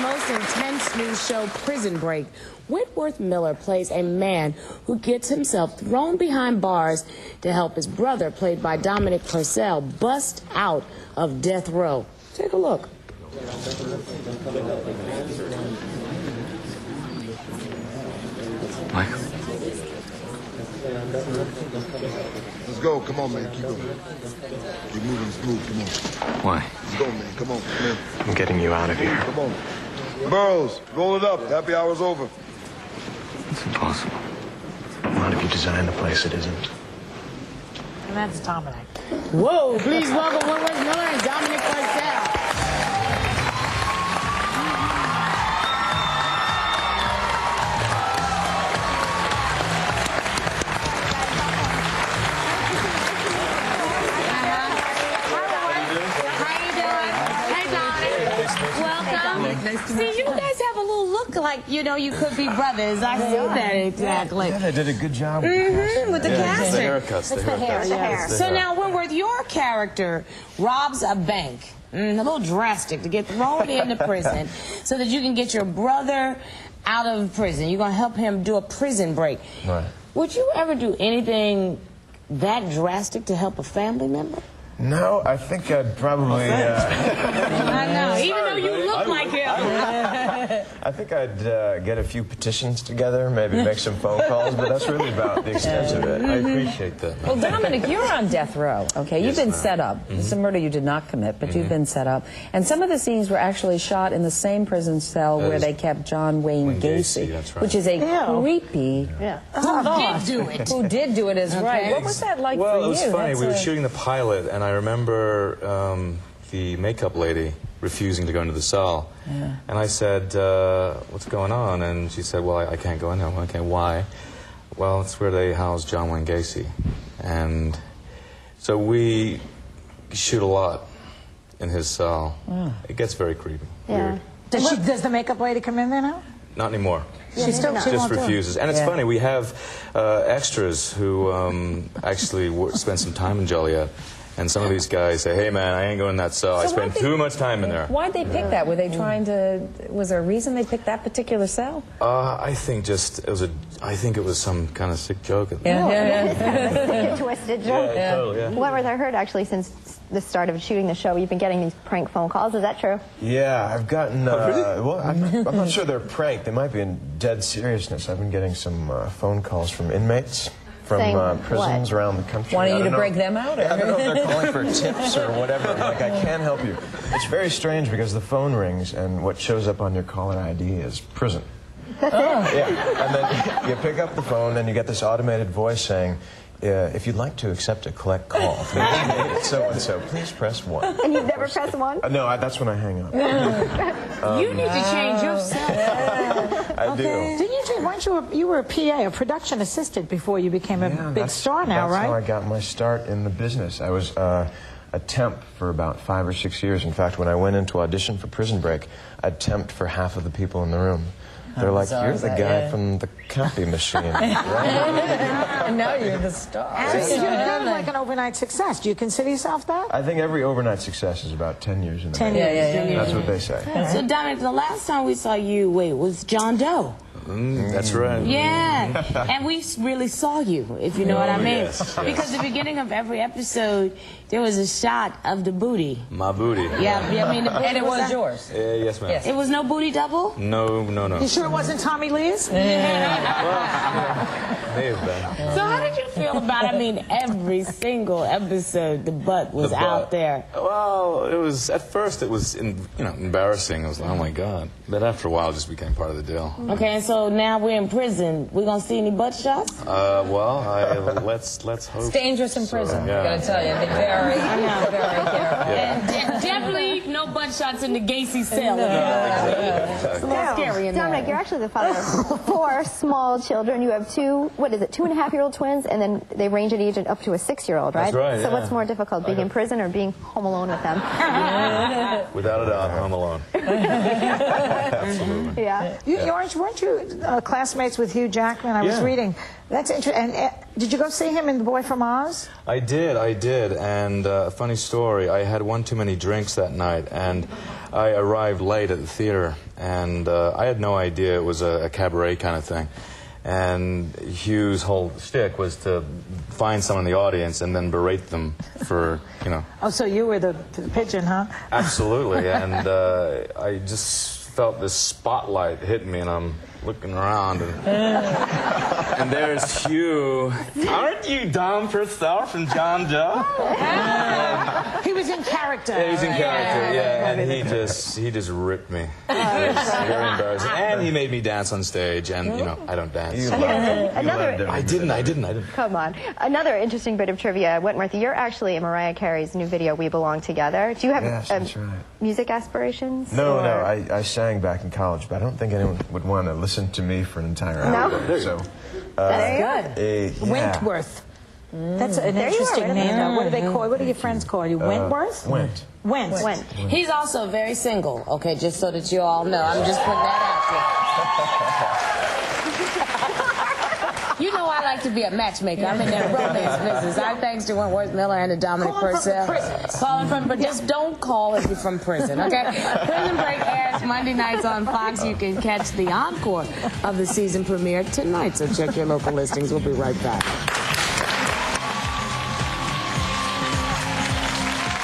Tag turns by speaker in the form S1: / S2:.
S1: most intense news show, Prison Break, Whitworth Miller plays a man who gets himself thrown behind bars to help his brother, played by Dominic Purcell, bust out of death row. Take a look.
S2: Michael.
S3: Let's go. Come on, man. Keep going. Keep moving smooth. Come on.
S2: Why?
S3: Let's go, man. Come on. Come in.
S2: I'm getting you out of here.
S3: Come on. Burroughs, roll it up. Happy hour's over.
S2: It's impossible. Not if you design the place, it isn't.
S4: And that's Dominic.
S1: Whoa, please welcome Whitworth Miller and Dominic Purcell. See, you guys have a little look like, you know, you could be brothers. I see that exactly.
S5: Yeah, they did a good job.
S1: With the casting.
S5: The haircuts.
S4: It's the hair.
S1: So now, Whitworth, your character robs a bank. A little drastic to get thrown into prison so that you can get your brother out of prison. You're going to help him do a prison break.
S5: Right.
S1: Would you ever do anything that drastic to help a family member?
S5: No, I think I'd probably...
S1: I know, even though you look like him.
S5: I think I'd get a few petitions together, maybe make some phone calls, but that's really about the extent of it. I appreciate that.
S6: Well, Dominic, you're on death row, okay? You've been set up. It's a murder you did not commit, but you've been set up. And some of the scenes were actually shot in the same prison cell where they kept John Wayne Gacy,
S5: that's right.
S6: which is a creepy... Who did do it is right. What was that like for you?
S7: Well, it was funny. We were shooting the pilot, and I remember the makeup lady refusing to go into the cell. Yeah. And I said, what's going on? And she said, well, I can't go in there. Well, okay, why? Well, it's where they house John Wayne Gacy. And so we shoot a lot in his cell. It gets very creepy.
S4: Yeah.
S7: Weird.
S4: Does the makeup lady come in there now?
S7: Not anymore.
S4: She still
S7: just refuses. And it's funny, we have extras who actually spend some time in Joliet. And some of these guys say, hey, man, I ain't going in that cell. I spend too much time in there.
S6: Why'd they pick that? Were they trying to... Was there a reason they picked that particular cell?
S7: I think just... I think it was some kind of sick joke.
S8: Sick and twisted joke.
S7: Yeah, totally, yeah.
S8: Whitworth, I heard actually since the start of shooting the show, you've been getting these prank phone calls. Is that true?
S5: Yeah, I've gotten... well, I'm not sure they're prank. They might be in dead seriousness. I've been getting some phone calls from inmates. From prisons around the country.
S6: Wanting you to break them out? Or?
S5: I don't know if they're calling for tips or whatever. Like, I can't help you. It's very strange because the phone rings and what shows up on your caller ID is prison.
S8: That's it?
S5: Yeah, and then you pick up the phone and you get this automated voice saying, if you'd like to accept a collect call from so-and-so, please press 1.
S8: And you've never pressed 1?
S5: No, that's when I hang up.
S1: You need to change yourself.
S5: I do.
S4: Didn't you were a PA, a production assistant, before you became a big star now, right?
S5: That's how I got my start in the business. I was a temp for about 5 or 6 years. In fact, when I went in to audition for Prison Break, I'd temped for half of the people in the room. They're like, you're the guy from the copy machine.
S6: And now you're the star.
S4: And you're kind of like an overnight success. Do you consider yourself that?
S5: I think every overnight success is about 10 years in the
S4: 10
S5: making.
S4: years.
S5: That's what they say.
S1: So, Dominic, the last time we saw you, was John Doe.
S7: That's right.
S1: Yeah, and we really saw you, if you know what I mean.
S7: Yes.
S1: Because the beginning of every episode, there was a shot of the booty.
S7: My booty.
S1: Yeah, I mean, the booty
S6: And it was yours.
S7: Yes, ma'am.
S1: It was no booty double?
S7: No.
S4: You sure it wasn't Tommy Lee's?
S7: May have been.
S1: So how did you feel about, I mean, every single episode, the butt was out there?
S7: Well, it was, at first it was, embarrassing. It was like, oh my God. But after a while, it just became part of the deal.
S1: Okay, and so now we're in prison. We gonna see any butt shots?
S7: Well, let's hope.
S6: It's dangerous in prison,
S7: yeah.
S6: I gotta tell you. Be very careful.
S1: And definitely no butt shots in the Gacy cell. It's a little scary in there.
S8: Dominic, you're actually the father of 4 small children. You have 2 2.5-year-old twins, and then they range in age up to a 6-year-old, right?
S7: That's right,
S8: So what's more difficult, being in prison or being home alone with them?
S7: Without a doubt, I'm alone. Absolutely.
S8: Yeah.
S4: Weren't you classmates with Hugh Jackman? I was reading. That's interesting. And did you go see him in The Boy from Oz?
S7: I did. And a funny story, I had one too many drinks that night, and I arrived late at the theater, and I had no idea it was a cabaret kind of thing. And Hugh's whole shtick was to find someone in the audience and then berate them for, you know.
S4: Oh, so you were the pigeon, huh?
S7: Absolutely, and I just felt this spotlight hit me, and I'm looking around, and there's Hugh. Aren't you Dom Purcell from John Joe?
S4: He was in character.
S7: Yeah, he's in character, yeah, and he just ripped me. It was very embarrassing. And he made me dance on stage, and, you know, I don't dance. I didn't.
S8: Come on. Another interesting bit of trivia, Wentworth, you're actually in Mariah Carey's new video, We Belong Together. Do you have music aspirations?
S5: No, I sang back in college, but I don't think anyone would want to listen to me for an entire hour. So,
S8: That's good.
S4: Wentworth. That's an interesting name. Now, what do they call? What do your friends call you? Wentworth? Went.
S1: He's also very single, okay, just so that you all know. I'm just putting that out there. You know I like to be a matchmaker. I'm in that romance business. Our thanks to Wentworth Miller and to Dominic Purcell. Calling from prison. Just don't call if you're from prison, okay? Prison Break airs Monday nights on Fox. You can catch the encore of the season premiere tonight, so check your local listings. We'll be right back.